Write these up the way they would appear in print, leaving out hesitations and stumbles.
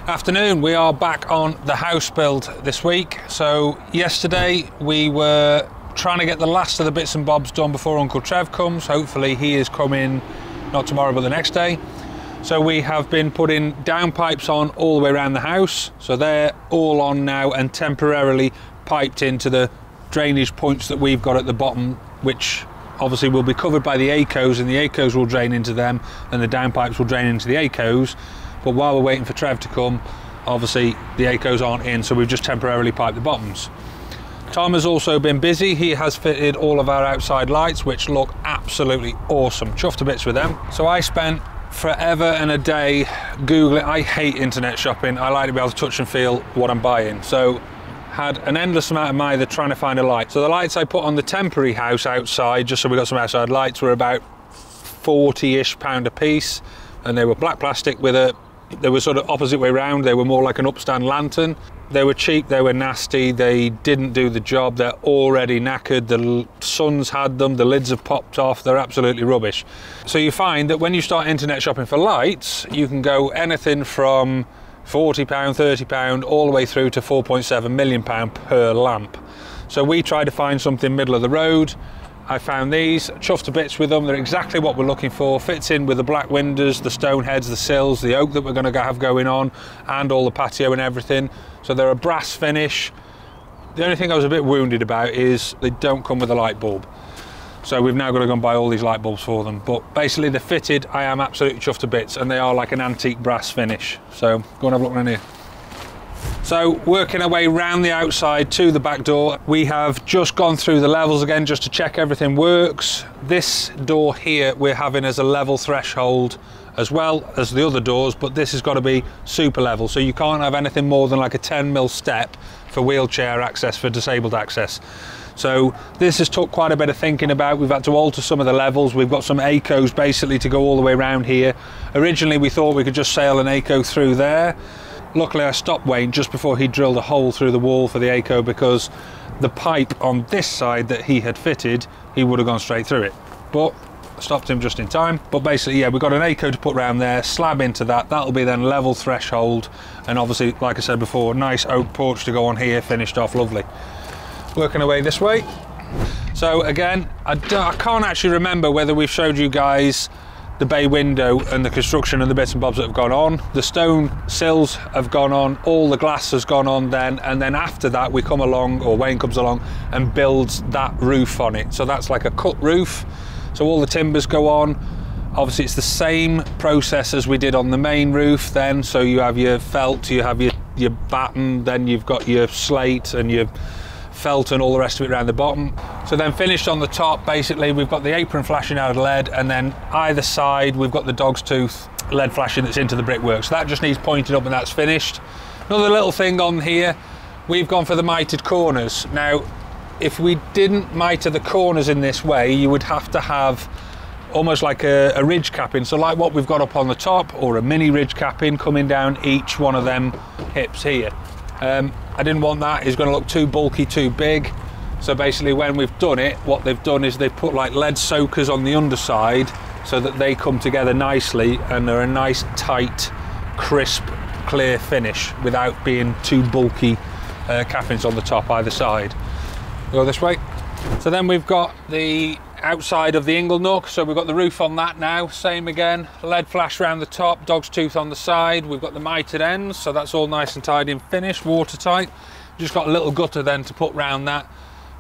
Afternoon, we are back on the house build this week. So yesterday we were trying to get the last of the bits and bobs done before Uncle Trev comes. Hopefully he is coming not tomorrow but the next day. So we have been putting downpipes on all the way around the house. So they're all on now and temporarily piped into the drainage points that we've got at the bottom, which obviously will be covered by the ACOs, and the ACOs will drain into them and the downpipes will drain into the ACOs. But while we're waiting for Trev to come, obviously the ACOs aren't in, so we've just temporarily piped the bottoms. Tom has also been busy. He has fitted all of our outside lights, which look absolutely awesome. Chuffed to bits with them. So I spent forever and a day Googling. I hate internet shopping. I like to be able to touch and feel what I'm buying. So had an endless amount of either trying to find a light. So the lights I put on the temporary house outside, just so we got some outside lights, were about £40-ish a piece, and they were black plastic with a, they were sort of opposite way round. They were more like an upstand lantern. They were cheap, they were nasty, they didn't do the job, they're already knackered, the sun's had them, the lids have popped off, they're absolutely rubbish. So you find that when you start internet shopping for lights, you can go anything from £40, £30, all the way through to £4.7 million per lamp. So we tried to find something middle of the road. I found these, chuffed to bits with them. They're exactly what we're looking for. Fits in with the black windows, the stone heads, the sills, the oak that we're going to have going on, and all the patio and everything. So they're a brass finish. The only thing I was a bit wounded about is they don't come with a light bulb. So we've now got to go and buy all these light bulbs for them. But basically they're fitted. I am absolutely chuffed to bits, and they are like an antique brass finish. So go and have a look around here. So working our way round the outside to the back door, we have just gone through the levels again just to check everything works. This door here we're having as a level threshold as well as the other doors, but this has got to be super level, so you can't have anything more than like a 10mm step for wheelchair access, for disabled access. So this has took quite a bit of thinking about. We've had to alter some of the levels. We've got some ACOs basically to go all the way around here. Originally we thought we could just sail an ACO through there. Luckily I stopped Wayne just before he drilled a hole through the wall for the ACO, because the pipe on this side that he had fitted, he would have gone straight through it. But I stopped him just in time. But basically, yeah, we've got an ACO to put round there, slab into that. That'll be then level threshold. And obviously, like I said before, nice oak porch to go on here, finished off lovely. Working away this way. So again, I can't actually remember whether we've showed you guys the bay window and the construction and the bits and bobs that have gone on. The stone sills have gone on, all the glass has gone on then, and then after that we come along, or Wayne comes along and builds that roof on it. So that's like a cut roof, so all the timbers go on. Obviously it's the same process as we did on the main roof then, so you have your felt, you have your batten, then you've got your slate and your felt and all the rest of it around the bottom. So then finished on the top, basically we've got the apron flashing out of lead, and then either side we've got the dog's tooth lead flashing that's into the brickwork. So that just needs pointed up and that's finished. Another little thing on here, we've gone for the mitered corners. Now if we didn't miter the corners in this way, you would have to have almost like a ridge capping, so like what we've got up on the top, or a mini ridge capping coming down each one of them hips here. I didn't want that. It's going to look too bulky, too big. So basically when we've done it, what they've done is they've put like lead soakers on the underside so that they come together nicely and they're a nice tight, crisp, clear finish without being too bulky cappings on the top either side. Go this way. So then we've got the outside of the inglenook, so we've got the roof on that now, same again, lead flash around the top, dog's tooth on the side. We've got the mitered ends, so that's all nice and tidy and finished, watertight. Just got a little gutter then to put round that,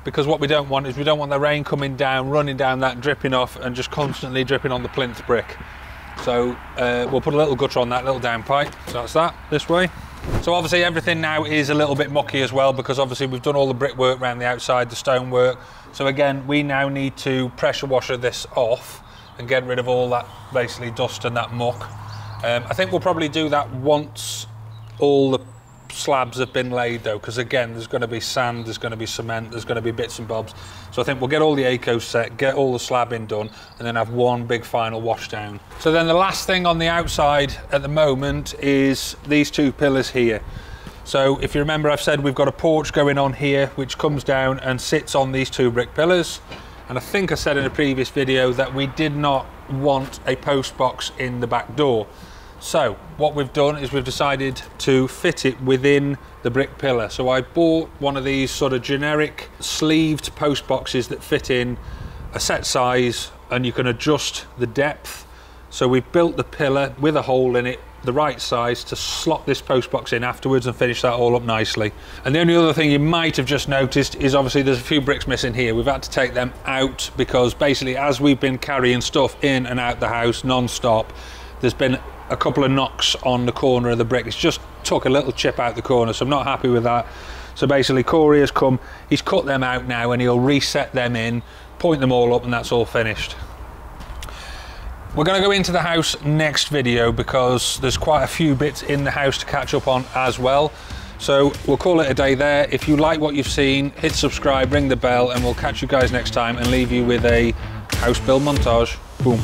because what we don't want is we don't want the rain coming down, running down that, dripping off and just constantly dripping on the plinth brick. So we'll put a little gutter on that, little downpipe. So that's that, this way. So obviously everything now is a little bit mucky as well, because obviously we've done all the brickwork around the outside, the stonework. So again, we now need to pressure washer this off and get rid of all that basically dust and that muck. I think we'll probably do that once all the slabs have been laid though, because again there's going to be sand, there's going to be cement, there's going to be bits and bobs. So I think we'll get all the ACOs set, get all the slabbing done, and then have one big final wash down. So then the last thing on the outside at the moment is these two pillars here. So if you remember, I've said we've got a porch going on here which comes down and sits on these two brick pillars, and I think I said in a previous video that we did not want a post box in the back door. So what we've done is we've decided to fit it within the brick pillar. So I bought one of these sort of generic sleeved post boxes that fit in a set size, and you can adjust the depth. So we've built the pillar with a hole in it, the right size, to slot this post box in afterwards and finish that all up nicely. And the only other thing you might have just noticed is obviously there's a few bricks missing here. We've had to take them out because basically as we've been carrying stuff in and out the house non-stop, there's been a couple of knocks on the corner of the brick. It's just took a little chip out the corner, so I'm not happy with that. So basically Corey has come, he's cut them out now, and he'll reset them in, point them all up, and that's all finished. We're going to go into the house next video because there's quite a few bits in the house to catch up on as well. So we'll call it a day there. If you like what you've seen, hit subscribe, ring the bell, and we'll catch you guys next time and leave you with a house build montage. Boom.